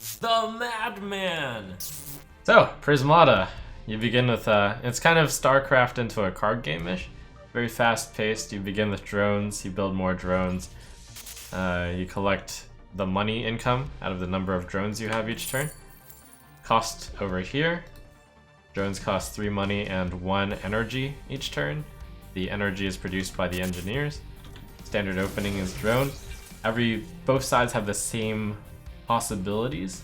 The Madman! So, Prismata. You begin with, it's kind of StarCraft into a card game-ish. Very fast-paced. You begin with drones, you build more drones. You collect the money income out of the number of drones you have each turn. Cost over here. Drones cost 3 money and 1 energy each turn. The energy is produced by the engineers. Standard opening is drone. Both sides have the same possibilities.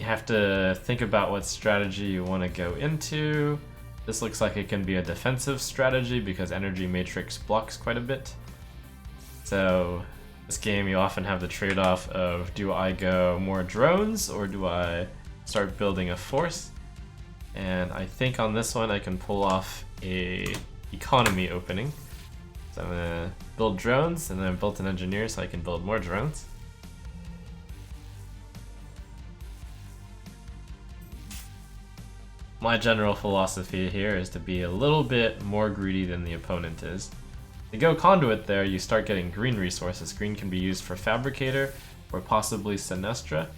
You have to think about what strategy you want to go into. This looks like it can be a defensive strategy because energy matrix blocks quite a bit. So this game you often have the trade-off of, do I go more drones or do I start building a force? And I think on this one I can pull off a economy opening. So I'm gonna build drones, and then I built an engineer so I can build more drones. My general philosophy here is to be a little bit more greedy than the opponent is. To go conduit there, you start getting green resources. Green can be used for Fabricator, or possibly Sinestra,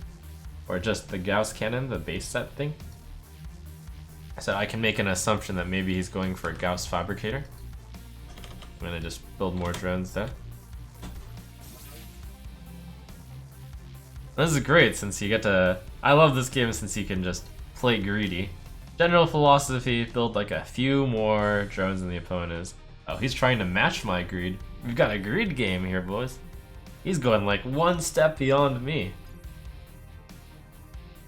or just the Gauss Cannon, the base set thing. So I can make an assumption that maybe he's going for a Gauss Fabricator. I'm gonna just build more drones there. This is great since you get to... I love this game since you can just play greedy. General philosophy, build like a few more drones than the opponent is. Oh, he's trying to match my greed. We've got a greed game here, boys. He's going like one step beyond me.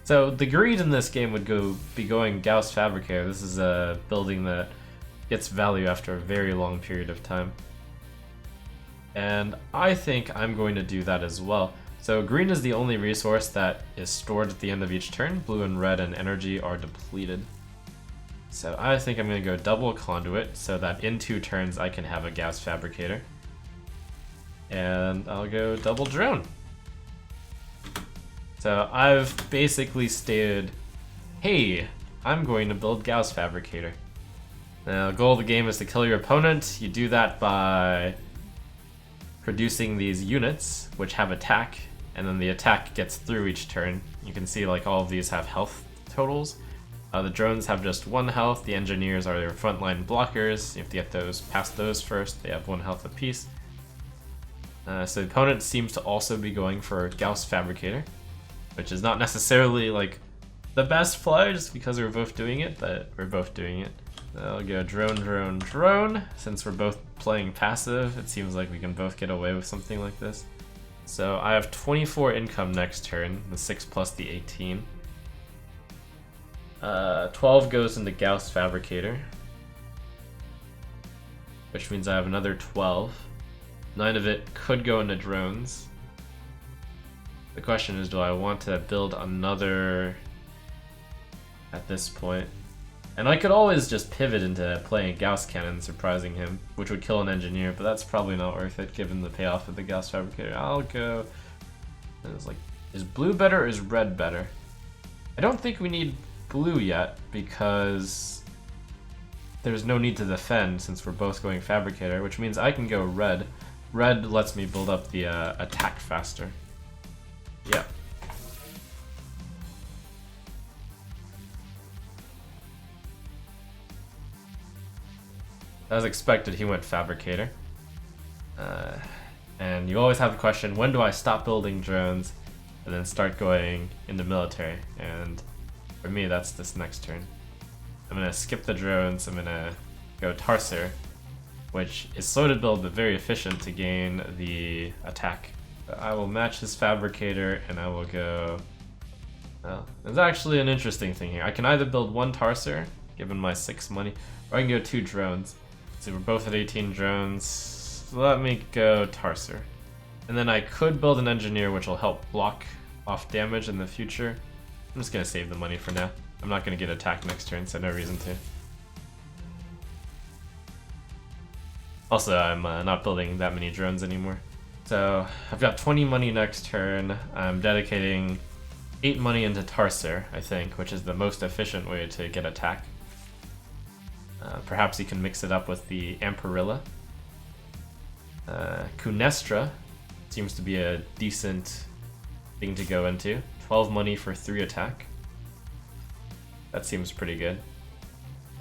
So the greed in this game would be going Gauss Fabricator. This is a building that gets value after a very long period of time. And I think I'm going to do that as well. So green is the only resource that is stored at the end of each turn. Blue and red and energy are depleted. So I think I'm going to go double conduit so that in 2 turns I can have a Gauss Fabricator. And I'll go double drone. So I've basically stated, hey, I'm going to build Gauss Fabricator. Now the goal of the game is to kill your opponent. You do that by producing these units, which have attack, and then the attack gets through each turn. You can see like all of these have health totals. The drones have just 1 health, the engineers are their frontline blockers. You have to get those past those first, they have 1 health apiece. So the opponent seems to also be going for Gauss Fabricator, which is not necessarily like the best play just because we're both doing it, but we're both doing it. I'll go drone, drone, drone. Since we're both playing passive, it seems like we can both get away with something like this. So I have 24 income next turn, the 6 plus the 18. 12 goes into Gauss Fabricator, which means I have another 12. 9 of it could go into drones. The question is, do I want to build another at this point? And I could always just pivot into playing Gauss Cannon, surprising him, which would kill an engineer, but that's probably not worth it given the payoff of the Gauss Fabricator. I'll go... It's like, is blue better or is red better? I don't think we need blue yet, because there's no need to defend since we're both going Fabricator, which means I can go red. Red lets me build up the attack faster. Yeah. As expected, he went Fabricator. And you always have the question, when do I stop building drones and then start going into military? And for me, that's this next turn. I'm going to skip the drones, I'm going to go Tarsier, which is slow to build but very efficient to gain the attack. I will match his Fabricator and I will go... Well, there's actually an interesting thing here. I can either build 1 Tarsier, given my 6 money, or I can go 2 drones. So we're both at 18 drones. So let me go Tarsier. And then I could build an engineer which will help block off damage in the future. I'm just gonna save the money for now. I'm not gonna get attacked next turn, so no reason to. Also, I'm not building that many drones anymore. So I've got 20 money next turn. I'm dedicating 8 money into Tarsier, I think, which is the most efficient way to get attack. Perhaps you can mix it up with the Amperilla. Cunestra seems to be a decent thing to go into. 12 money for 3 attack. That seems pretty good.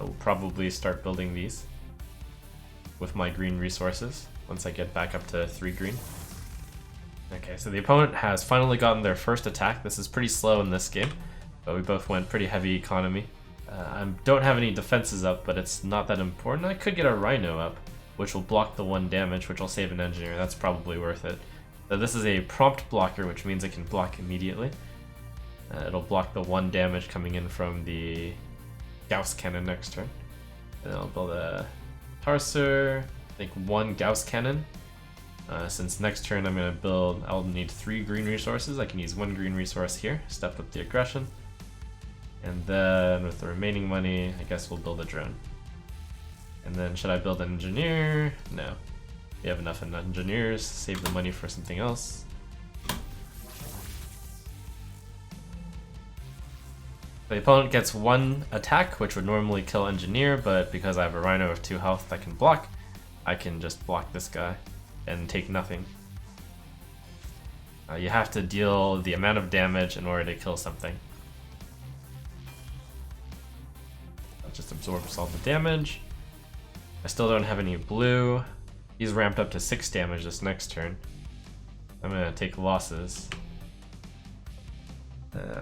I'll probably start building these with my green resources once I get back up to 3 green. Okay, so the opponent has finally gotten their first attack. This is pretty slow in this game, but we both went pretty heavy economy. I don't have any defenses up, but it's not that important. I could get a Rhino up, which will block the 1 damage, which will save an engineer. That's probably worth it. So this is a prompt blocker, which means it can block immediately. It'll block the 1 damage coming in from the Gauss Cannon next turn. And then I'll build a Tarser, I think 1 Gauss Cannon. Since next turn I'll need 3 green resources. I can use 1 green resource here, step up the aggression. And then with the remaining money, I guess we'll build a drone. And then should I build an engineer? No. We have enough engineers, save the money for something else. The opponent gets 1 attack, which would normally kill engineer, but because I have a Rhino of 2 health that can block, I can just block this guy and take nothing. You have to deal the amount of damage in order to kill something. That just absorbs all the damage. I still don't have any blue. He's ramped up to 6 damage this next turn. I'm gonna take losses.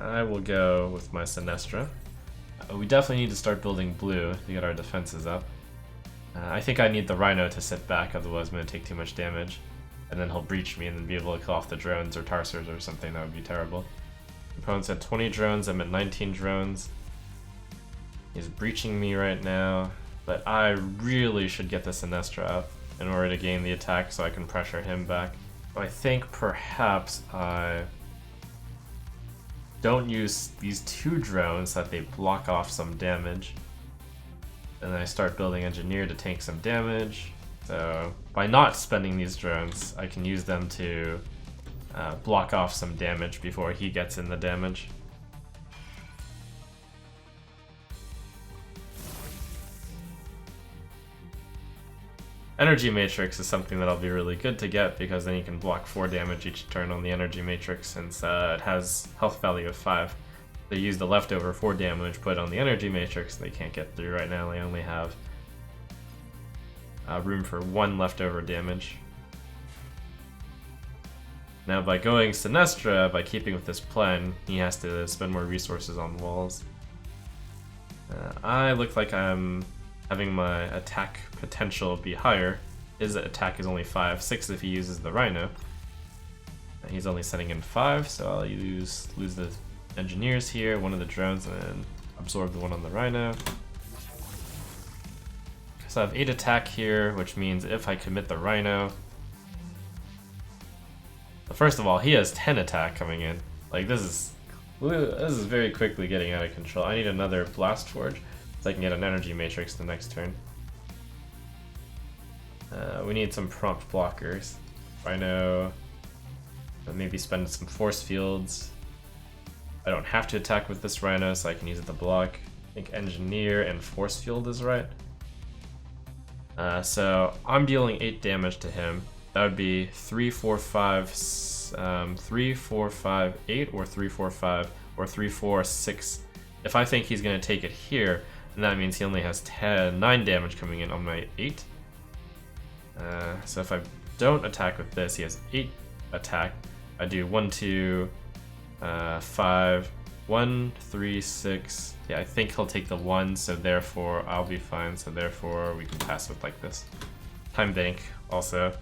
I will go with my Sinestra. We definitely need to start building blue to get our defenses up. I think I need the Rhino to sit back, otherwise I'm going to take too much damage. And then he'll breach me and then be able to kill off the drones or Tarsers or something. That would be terrible. The opponent's at 20 drones, I'm at 19 drones. He's breaching me right now, but I really should get the Sinestra up in order to gain the attack so I can pressure him back. I think perhaps I don't use these 2 drones so that they block off some damage. And then I start building engineer to tank some damage. So by not spending these drones, I can use them to block off some damage before he gets in the damage. Energy Matrix is something that'll be really good to get because then you can block 4 damage each turn on the Energy Matrix since it has health value of 5. They use the leftover 4 damage put on the Energy Matrix. They can't get through right now. They only have room for 1 leftover damage. Now by going Sinestra, by keeping with this plan, he has to spend more resources on walls. I look like I'm having my attack potential be higher. His attack is only 5, 6 if he uses the Rhino. He's only setting in 5, so I'll lose the engineers here, 1 of the drones, and then absorb the 1 on the Rhino. So I have 8 attack here, which means if I commit the Rhino... First of all, he has 10 attack coming in. Like, this is very quickly getting out of control. I need another Blast Forge so I can get an Energy Matrix the next turn. We need some prompt blockers. Rhino... maybe spend some force fields. I don't have to attack with this Rhino, so I can use it to block. I think Engineer and Force Field is right. So I'm dealing 8 damage to him. That would be 3, 4, 5, 3, 4, 5, 8, or 3, 4, 5, or 3, 4, 6. If I think he's going to take it here, then that means he only has 9 damage coming in on my 8. So if I don't attack with this, he has 8 attack. I do 1, 2, 5, 1, 3, 6. Yeah, I think he'll take the 1, so therefore I'll be fine. So therefore we can pass with like this. Time bank also.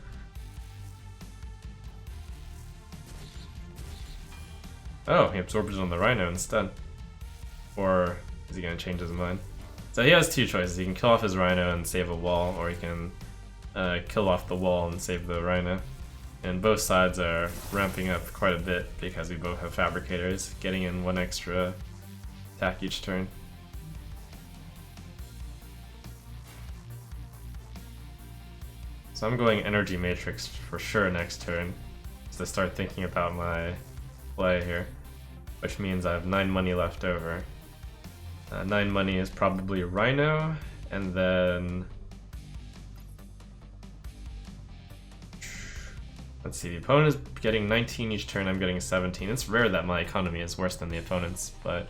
Oh, he absorbed it on the Rhino instead. Or is he gonna change his mind? So he has 2 choices. He can kill off his Rhino and save a wall, or he can kill off the wall and save the Rhino. And both sides are ramping up quite a bit because we both have Fabricators, getting in 1 extra attack each turn. So I'm going Energy Matrix for sure next turn, just to start thinking about my play here, which means I have 9 money left over. 9 money is probably a Rhino, and then Let's see, the opponent is getting 19 each turn, I'm getting 17. It's rare that my economy is worse than the opponent's, but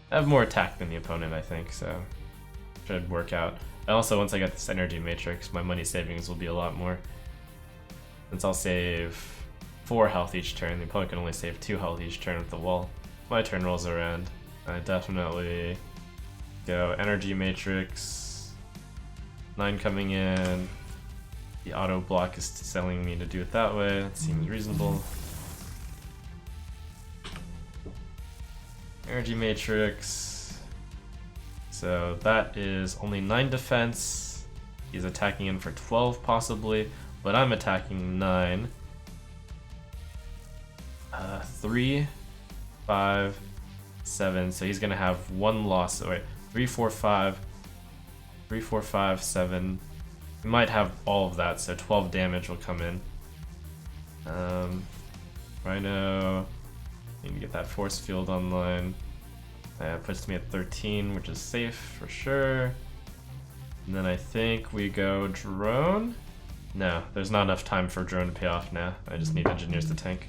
I have more attack than the opponent, I think, so should work out. And also, once I get this energy matrix, my money savings will be a lot more. Since I'll save 4 health each turn, the opponent can only save 2 health each turn with the wall. My turn rolls around. I definitely go energy matrix, 9 coming in. The auto block is telling me to do it that way. That seems reasonable. Energy matrix. So that is only 9 defense. He's attacking in for 12 possibly, but I'm attacking 9. 3, 5, 7. So he's gonna have 1 loss. Oh, wait, 3, 4, 5. 3, 4, 5, 7. We might have all of that, so 12 damage will come in. Rhino, need to get that force field online. Puts me at 13, which is safe for sure. And then I think we go drone. No, there's not enough time for drone to pay off now. I just need engineers to tank.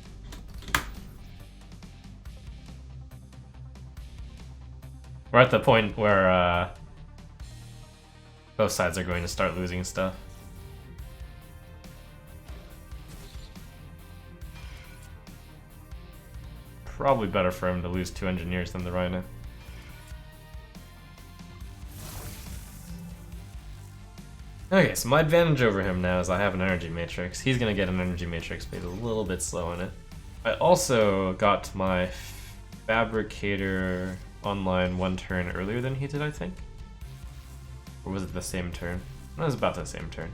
We're at the point where both sides are going to start losing stuff. Probably better for him to lose 2 engineers than the Rhino. Okay, so my advantage over him now is I have an energy matrix. He's gonna get an energy matrix, but he's a little bit slow on it. I also got my fabricator online 1 turn earlier than he did, I think. Or was it the same turn? It was about the same turn.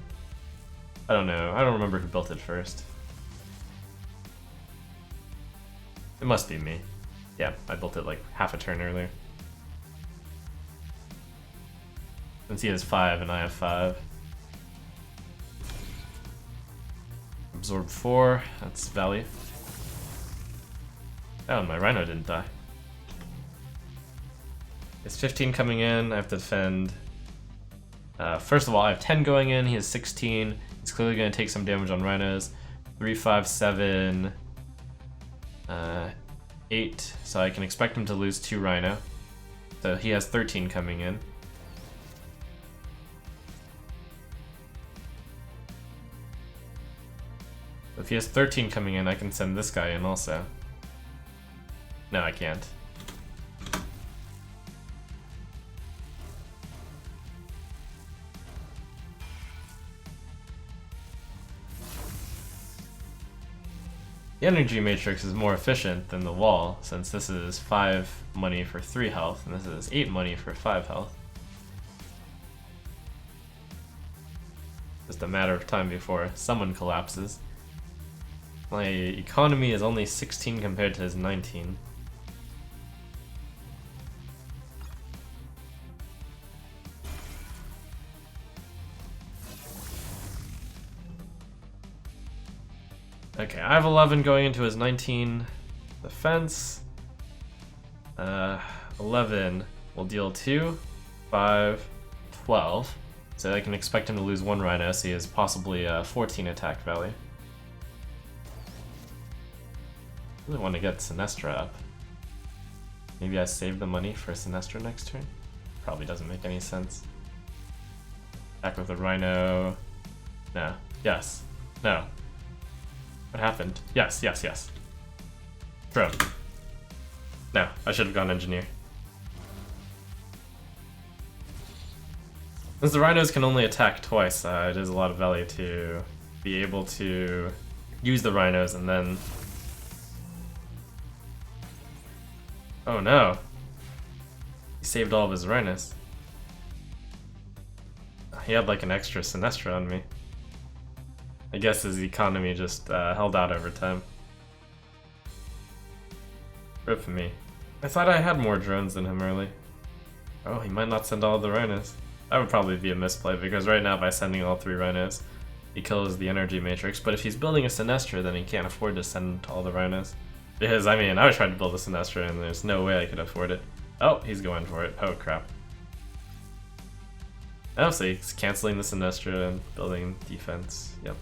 I don't know. I don't remember who built it first. It must be me. Yeah, I built it like half a turn earlier. Since he has 5 and I have 5. Absorb 4, that's value. Oh, and my Rhino didn't die. It's 15 coming in, I have to defend. First of all, I have 10 going in, he has 16. He's clearly going to take some damage on Rhinos. 3, 5, 7, 8. So I can expect him to lose 2 Rhino. So he has 13 coming in. If he has 13 coming in, I can send this guy in also. No, I can't. The energy matrix is more efficient than the wall, since this is 5 money for 3 health, and this is 8 money for 5 health. Just a matter of time before someone collapses. My economy is only 16 compared to his 19. Okay, I have 11 going into his 19 defense. 11 will deal 2, 5, 12. So I can expect him to lose 1 Rhino, so he has possibly 14 attack value. I really want to get Sinestra up. Maybe I save the money for Sinestra next turn? Probably doesn't make any sense. Back with the Rhino. No. Yes. No. What happened? Yes, yes, yes. Drone. No, I should have gone engineer. Since the Rhinos can only attack twice, it is a lot of value to be able to use the Rhinos and then... Oh no. He saved all of his Rhinos. He had like an extra Sinestra on me. I guess his economy just held out over time. Rip for me. I thought I had more drones than him early. Oh, he might not send all the Rhinos. That would probably be a misplay, because right now by sending all 3 Rhinos, he kills the energy matrix. But if he's building a Sinestra, then he can't afford to send all the Rhinos. Because, I mean, I was trying to build a Sinestra and there's no way I could afford it. Oh, he's going for it. Oh, crap. Oh, so he's canceling the Sinestra and building defense. Yep.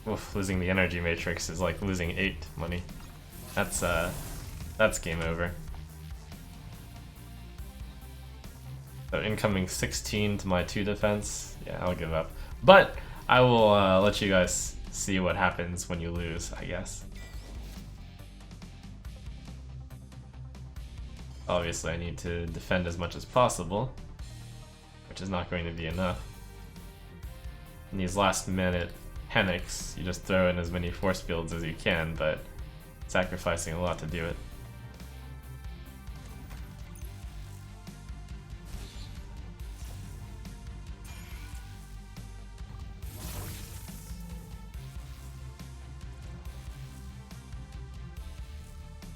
Oof, losing the energy matrix is like losing 8 money. That's game over. So incoming 16 to my 2 defense. Yeah, I'll give up. But I will let you guys see what happens when you lose, I guess. Obviously, I need to defend as much as possible, which is not going to be enough. In these last minute panics, you just throw in as many force fields as you can, but sacrificing a lot to do it.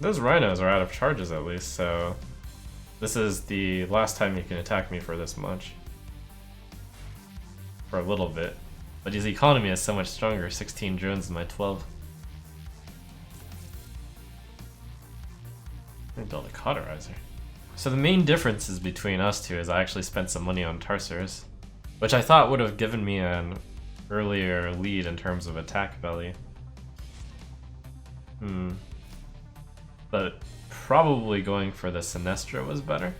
Those rhinos are out of charges at least, so this is the last time you can attack me for this much. For a little bit. But his economy is so much stronger, 16 drones in my 12. Let me build a cauterizer. So the main differences between us two is I actually spent some money on Tarsers, which I thought would have given me an earlier lead in terms of attack value. But probably going for the Sinestra was better.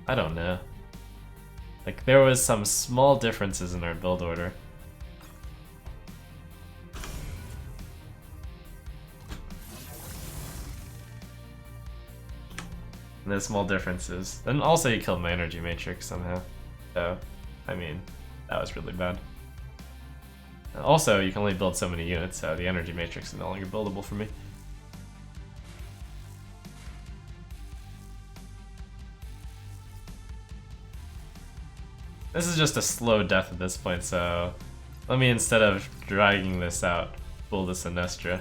I don't know. Like, there was some small differences in our build order. And there's small differences. And also you killed my energy matrix somehow. So, I mean, that was really bad. And also, you can only build so many units, so the energy matrix is no longer buildable for me. This is just a slow death at this point, so let me, instead of dragging this out, pull the Sinestra,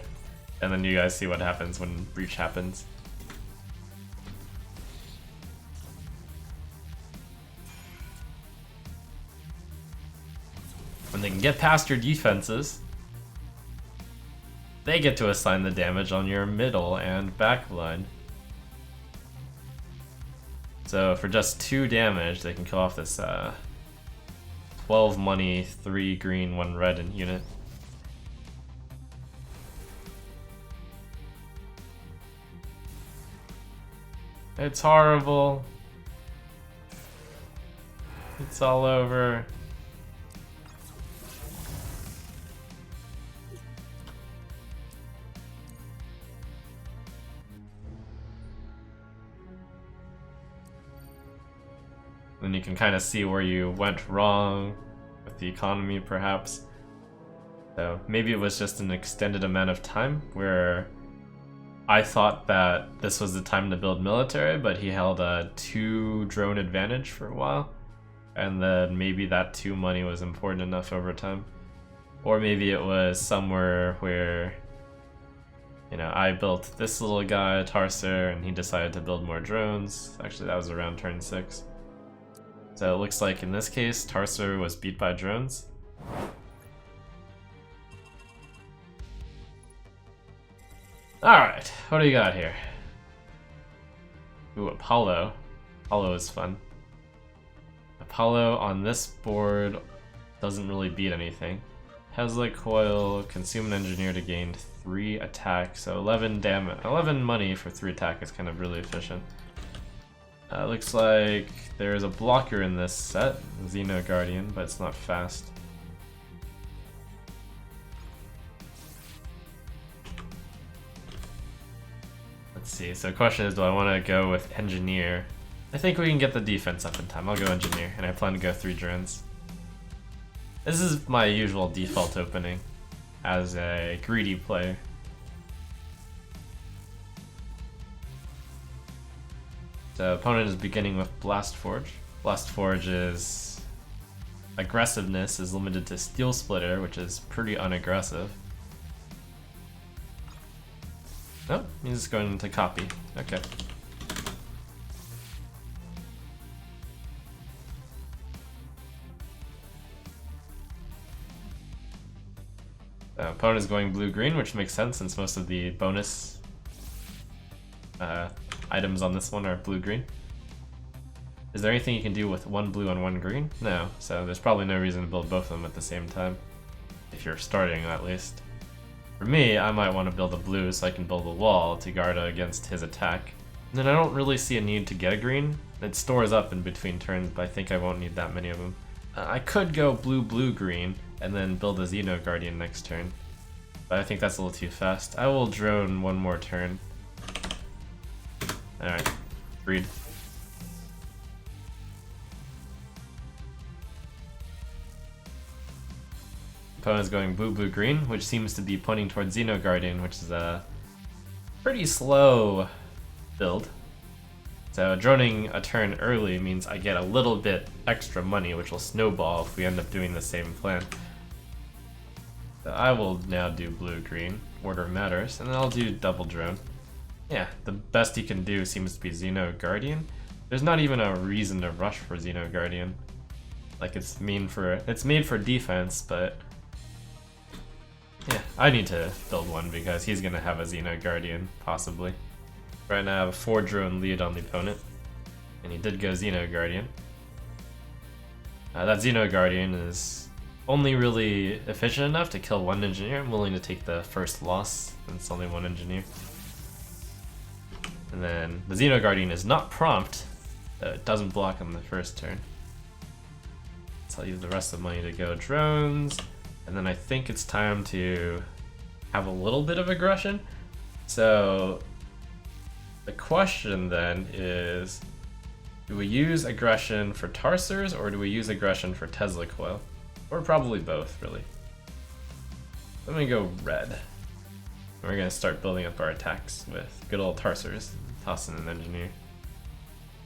and then you guys see what happens when breach happens. When they can get past your defenses, they get to assign the damage on your middle and back line. So for just 2 damage, they can kill off this 12 money, 3 green, 1 red in unit. It's horrible. It's all over. Then you can kind of see where you went wrong with the economy, perhaps. So maybe it was just an extended amount of time where I thought that this was the time to build military, but he held a 2 drone advantage for a while. And then maybe that 2 money was important enough over time. Or maybe it was somewhere where, you know, I built this little guy, Tarser, and he decided to build more drones. Actually, that was around turn 6. So it looks like in this case, Tarser was beat by drones. Alright, what do you got here? Ooh, Apollo. Apollo is fun. Apollo on this board doesn't really beat anything. Hezla Coil, consume an engineer to gain 3 attack, so 11 damage. 11 money for 3 attack is kind of really efficient. Looks like there's a blocker in this set, Xeno Guardian, but it's not fast. Let's see, so the question is, do I want to go with Engineer? I think we can get the defense up in time. I'll go Engineer, and I plan to go 3 drones. This is my usual default opening as a greedy player. The opponent is beginning with Blast Forge. Blast Forge's aggressiveness is limited to Steel Splitter, which is pretty unaggressive. Oh, he's just going to copy. Okay. The opponent is going blue-green, which makes sense since most of the bonus items on this one are blue-green. Is there anything you can do with 1 blue and 1 green? No, so there's probably no reason to build both of them at the same time. if you're starting at least. For me, I might want to build a blue so I can build a wall to guard against his attack. And then I don't really see a need to get a green. It stores up in between turns, but I think I won't need that many of them. I could go blue, blue, green, and then build a Xeno Guardian next turn. But I think that's a little too fast. I will drone one more turn. Alright, agreed. Opponent's going blue, blue, green, which seems to be pointing towards Xeno Guardian, which is a pretty slow build. So droning a turn early means I get a little bit extra money, which will snowball if we end up doing the same plan. So I will now do blue, green, order matters, and then I'll do double drone. Yeah, the best he can do seems to be Xeno Guardian. There's not even a reason to rush for Xeno Guardian. Like it's made for defense, but yeah, I need to build one because he's gonna have a Xeno Guardian, possibly. Right now I have a 4 drone lead on the opponent, and he did go Xeno Guardian. That Xeno Guardian is only really efficient enough to kill 1 engineer. I'm willing to take the first loss, and it's only 1 engineer. And then the Xeno Guardian is not prompt, it doesn't block on the first turn. So I'll use the rest of the money to go drones, and then I think it's time to have a little bit of aggression. So the question then is, do we use aggression for Tarsers or do we use aggression for Tesla Coil? Or probably both, really. Let me go red. We're gonna start building up our attacks with good old Tarsers, tossing an engineer.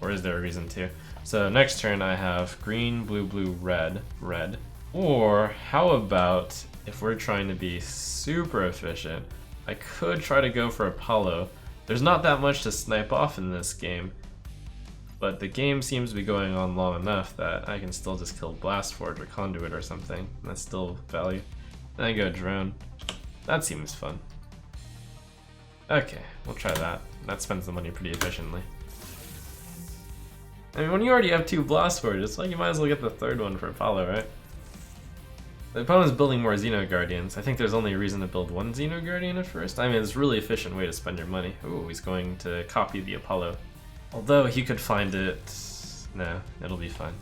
Or is there a reason to? So next turn I have green, blue, blue, red, red. Or how about if we're trying to be super efficient, I could try to go for Apollo. There's not that much to snipe off in this game, but the game seems to be going on long enough that I can still just kill Blast Forge or Conduit or something. That's still value. Then I go drone. That seems fun. Okay, we'll try that. That spends the money pretty efficiently. I mean, when you already have 2 Blast Forges, it's like you might as well get the 3rd one for Apollo, right? The opponent's building more Xeno Guardians. I think there's only a reason to build 1 Xeno Guardian at first. I mean, it's a really efficient way to spend your money. Ooh, he's going to copy the Apollo. Although he could find it... No, it'll be fine.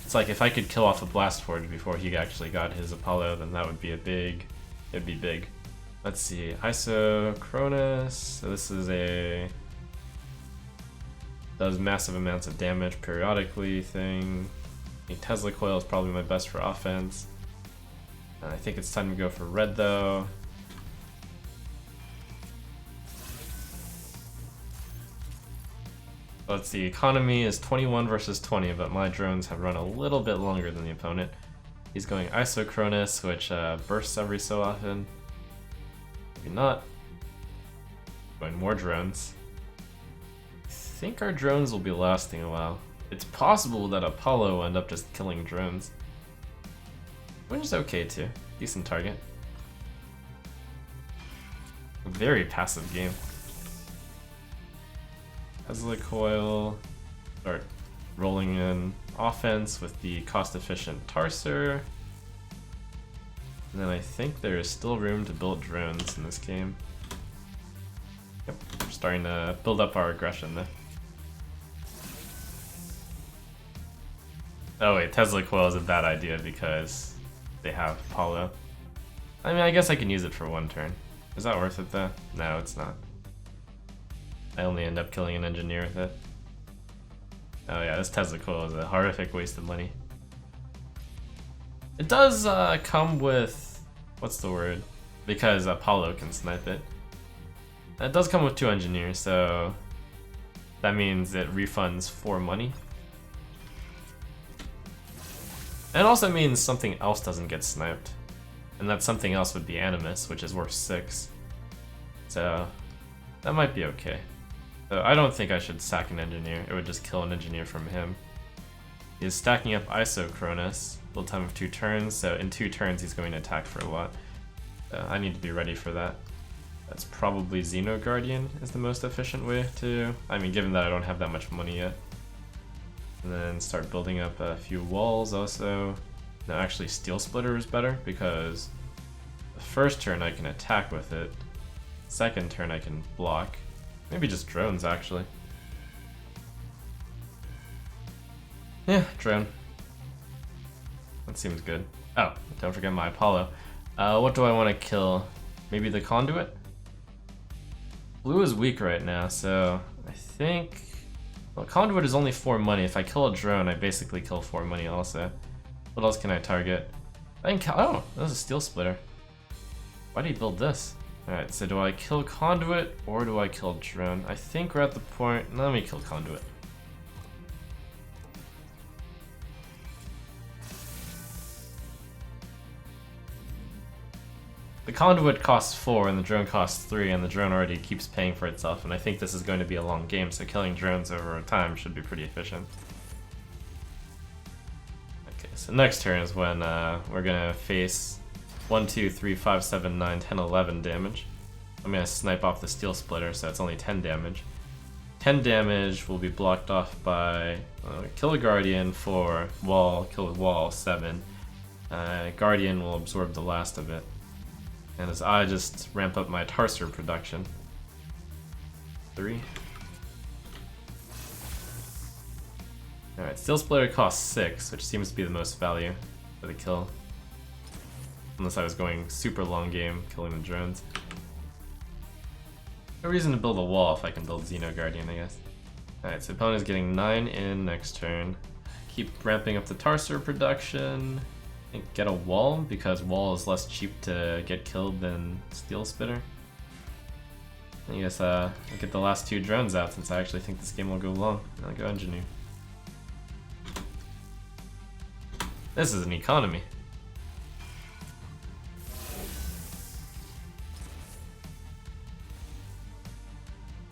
It's like if I could kill off a Blast Forge before he actually got his Apollo, then that would be a big... It'd be big. Let's see, Isocronus. So this is a... does massive amounts of damage periodically thing. I think Tesla Coil is probably my best for offense. I think it's time to go for red though. Let's see, economy is 21 versus 20, but my drones have run a little bit longer than the opponent. He's going Isocronus, which bursts every so often. Maybe not. Going more drones. I think our drones will be lasting a while. It's possible that Apollo will end up just killing drones. Which is okay too. Decent target. A very passive game. Tesla Coil. Start rolling in offense with the cost-efficient Tarser. And then I think there is still room to build drones in this game. Yep, we're starting to build up our aggression there. Oh wait, Tesla Coil is a bad idea because they have Apollo. I mean, I guess I can use it for 1 turn. Is that worth it though? No, it's not. I only end up killing an engineer with it. Oh yeah, this Tesla Coil is a horrific waste of money. It does come with... what's the word? Because Apollo can snipe it. It does come with 2 engineers, so... that means it refunds 4 money. And it also means something else doesn't get sniped. And that something else would be Animus, which is worth 6. So, that might be okay. So I don't think I should sack an engineer, it would just kill an engineer from him. He is stacking up Isocronus, build time of 2 turns, so in 2 turns he's going to attack for a lot. So I need to be ready for that. That's probably Xeno Guardian is the most efficient way to... I mean, given that I don't have that much money yet. And then start building up a few walls also. No, actually Steel Splitter is better because the first turn I can attack with it. Second turn I can block. Maybe just drones actually. Yeah, drone. That seems good. Oh, don't forget my Apollo. What do I want to kill? Maybe the conduit? Blue is weak right now, so I think... Well, conduit is only 4 money. If I kill a drone, I basically kill 4 money also. What else can I target? I can oh, that was a Steel Splitter. Why did he build this? Alright, so do I kill conduit or do I kill drone? I think we're at the point... Let me kill conduit. The conduit costs 4 and the drone costs 3, and the drone already keeps paying for itself, and I think this is going to be a long game, so killing drones over time should be pretty efficient. Okay, so next turn is when we're gonna face 1, 2, 3, 5, 7, 9, 10, 11 damage. I'm gonna snipe off the Steel Splitter, so it's only 10 damage. 10 damage will be blocked off by kill a Guardian for wall, kill a wall, 7. Guardian will absorb the last of it. And as I just ramp up my Tarser production. 3. Alright, Steel Splitter costs 6, which seems to be the most value for the kill. Unless I was going super long game, killing the drones. No reason to build a wall if I can build Xeno Guardian, I guess. Alright, so opponent is getting 9 in next turn. Keep ramping up the Tarser production. Get a wall, because wall is less cheap to get killed than Steel Splitter. I guess I'll get the last 2 drones out since I actually think this game will go long. I'll go Engineer. This is an economy.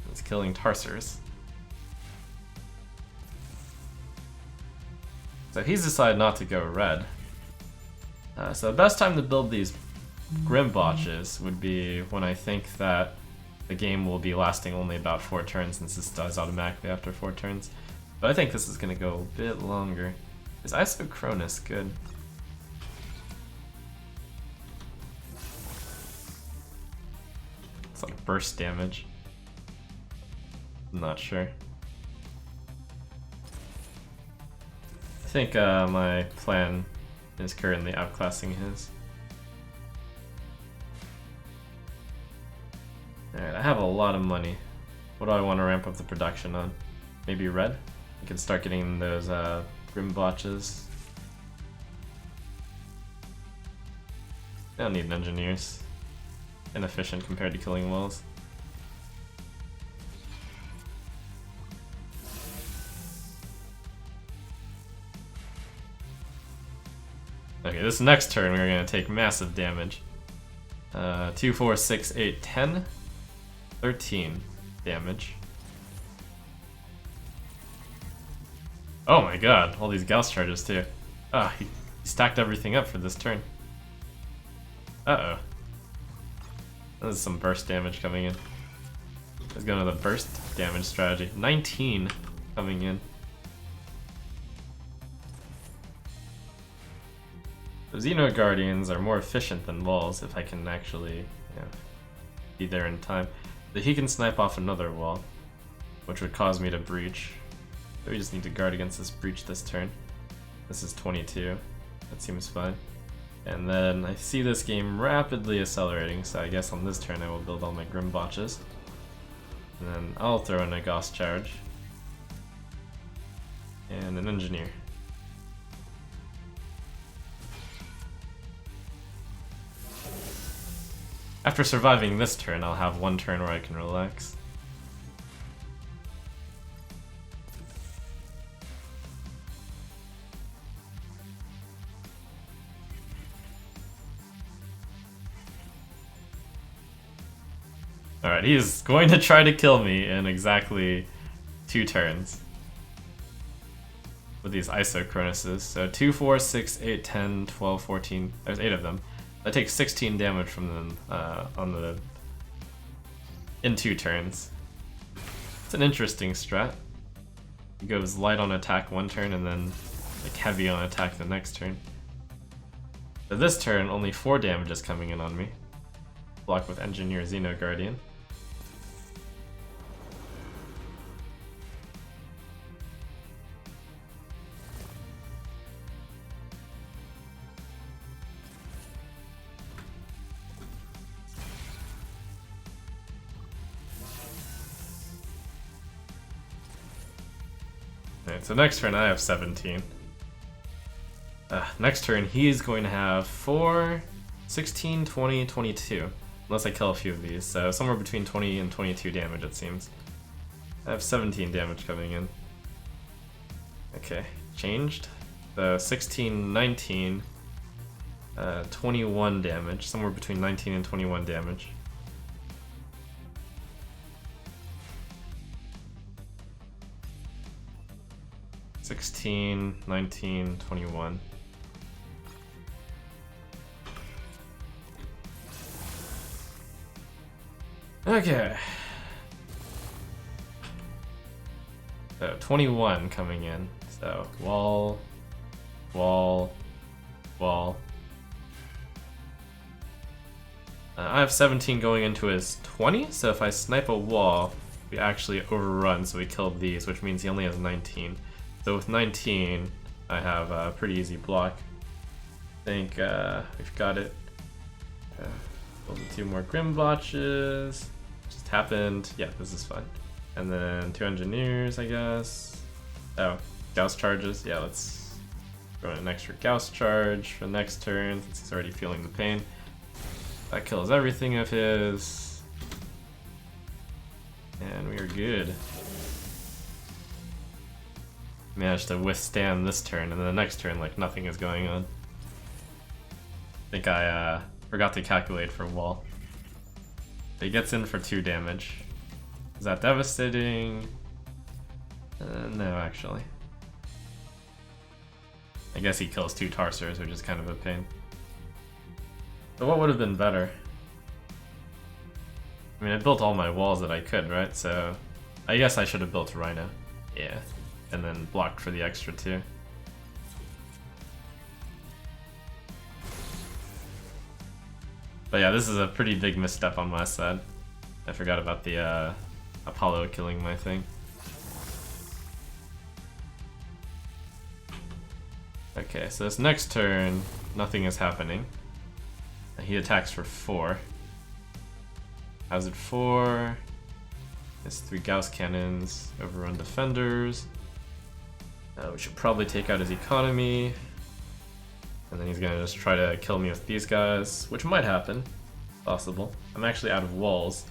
It's killing Tarsers. So he's decided not to go red. So the best time to build these Grim Botches would be when I think that the game will be lasting only about 4 turns, since this dies automatically after 4 turns. But I think this is going to go a bit longer. Is Isocronus good? It's like burst damage. I'm not sure. I think my plan is currently outclassing his. Alright, I have a lot of money. What do I want to ramp up the production on? Maybe red? I can start getting those Grim Botches. I don't need engineers. Inefficient compared to killing walls. Okay, this next turn we're gonna take massive damage. 2, 4, 6, 8, 10, 13 damage. Oh my god, all these Gauss charges too. Ah, he stacked everything up for this turn. Uh-oh. There's some burst damage coming in. Let's go to the burst damage strategy. 19 coming in. The Xeno Guardians are more efficient than walls if I can actually be there in time. But he can snipe off another wall, which would cause me to breach. So we just need to guard against this breach this turn. This is 22. That seems fine. And then I see this game rapidly accelerating, so I guess on this turn I will build all my Grim Botches. And then I'll throw in a Gauss Charge. And an Engineer. After surviving this turn, I'll have 1 turn where I can relax. Alright, he is going to try to kill me in exactly 2 turns with these Isochronuses. So 2, 4, 6, 8, 10, 12, 14, there's 8 of them. I take 16 damage from them in 2 turns. It's an interesting strat. He goes light on attack 1 turn and then like heavy on attack the next turn. So this turn, only 4 damage is coming in on me. Block with Engineer Xeno Guardian. Alright, so next turn I have 17. Next turn he's going to have 4, 16, 20, 22. Unless I kill a few of these, so somewhere between 20 and 22 damage it seems. I have 17 damage coming in. Okay, changed. So 16, 19, 21 damage, somewhere between 19 and 21 damage. $16, 19, 21. Okay. So 21 coming in. So wall, wall, wall. I have 17 going into his 20, so if I snipe a wall, we actually overrun, so we killed these, which means he only has 19. So with 19, I have a pretty easy block. I think we've got it. Build 2 more Grim Botches. Just happened. Yeah, this is fun. And then 2 Engineers, I guess. Oh, Gauss charges. Yeah, let's throw in an extra Gauss charge for the next turn since he's already feeling the pain. That kills everything of his. And we are good. Managed to withstand this turn, and then the next turn, like, nothing is going on. I think I forgot to calculate for wall. He gets in for 2 damage. Is that devastating? No, actually. I guess he kills 2 Tarsers, which is kind of a pain. So what would have been better? I mean, I built all my walls that I could, right? So I guess I should have built Rhino. Yeah. And then blocked for the extra 2. But yeah, this is a pretty big misstep on my side. I forgot about the Apollo killing my thing. Okay, so this next turn, nothing is happening. He attacks for 4. Hazard 4. Has 3 Gauss cannons, overrun defenders. We should probably take out his economy. And then he's gonna just try to kill me with these guys, which might happen. Possible. I'm actually out of walls.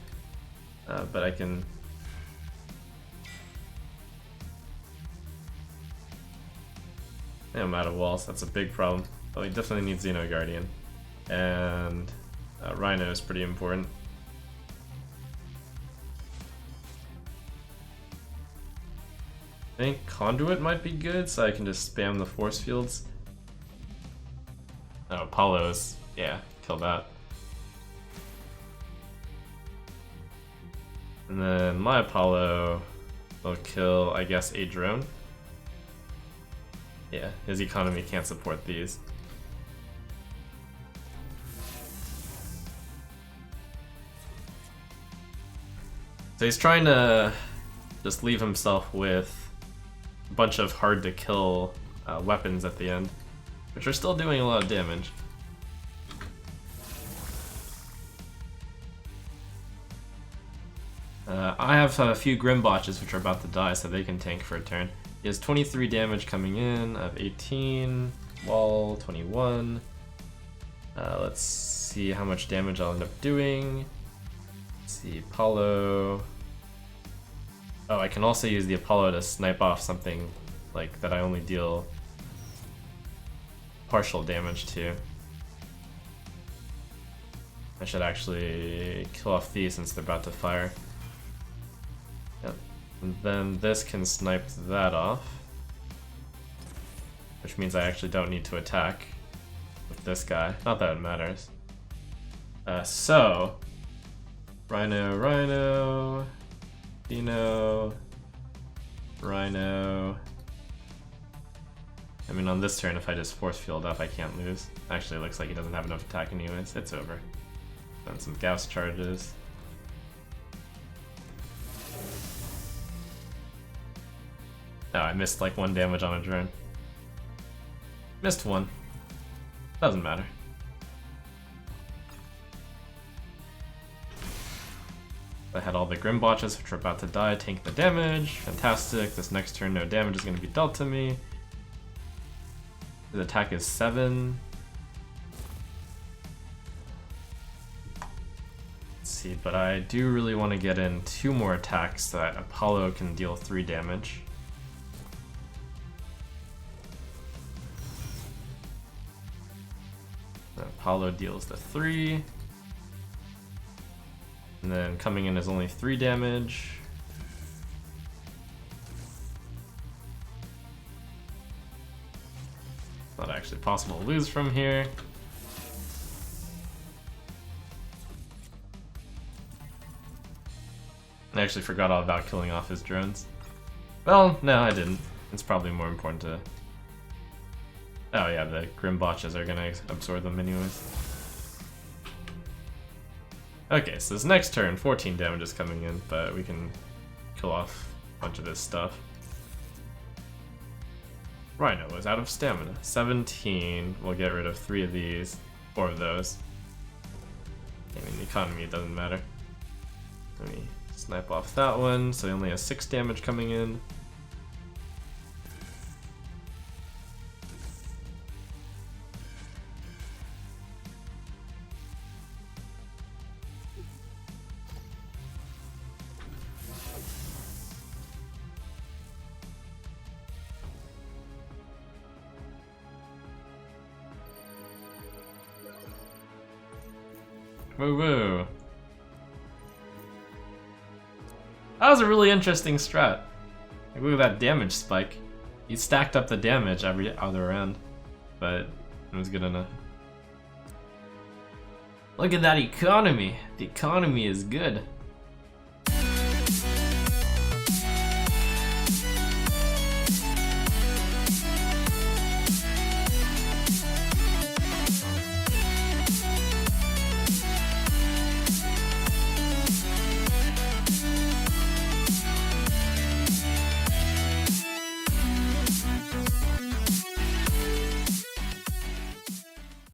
But I can... Yeah, I'm out of walls, that's a big problem. Well, he definitely needs Xeno Guardian. And Rhino is pretty important. I think Conduit might be good, so I can just spam the force fields. Oh, Apollo's, yeah, kill that. And then my Apollo will kill, I guess, a drone. Yeah, his economy can't support these. So he's trying to just leave himself with a bunch of hard to kill weapons at the end, which are still doing a lot of damage. I have a few Grim Botches which are about to die, so they can tank for a turn. He has 23 damage coming in. I have 18, wall 21. Let's see how much damage I'll end up doing. Let's see, Apollo. Oh, I can also use the Apollo to snipe off something like that I only deal partial damage to. I should actually kill off these since they're about to fire. Yep. And then this can snipe that off, which means I actually don't need to attack with this guy. Not that it matters. So, Rhino, Rhino, Dino, Rhino, I mean, on this turn, if I just force field up, I can't lose. Actually, it looks like he doesn't have enough attack anyways. It's over. Done some Gauss charges. Oh, I missed like 1 damage on a drone. Missed 1. Doesn't matter. I had all the Grim Botches, which are about to die, tank the damage. Fantastic. This next turn, no damage is going to be dealt to me. His attack is 7. Let's see, but I do really want to get in 2 more attacks so that Apollo can deal 3 damage. Apollo deals the 3. And then coming in is only 3 damage. Not actually possible to lose from here. I actually forgot all about killing off his drones. Well, no, I didn't. It's probably more important to... Oh yeah, the Grim Botches are gonna absorb them anyways. Okay, so this next turn, 14 damage is coming in, but we can kill off a bunch of his stuff. Rhino is out of stamina. 17, we'll get rid of 3 of these, 4 of those. I mean, the economy doesn't matter. Let me snipe off that one, so he only has 6 damage coming in. Woo woo. That was a really interesting strat. Like, look at that damage spike. He stacked up the damage every other round, but it was good enough. Look at that economy. The economy is good.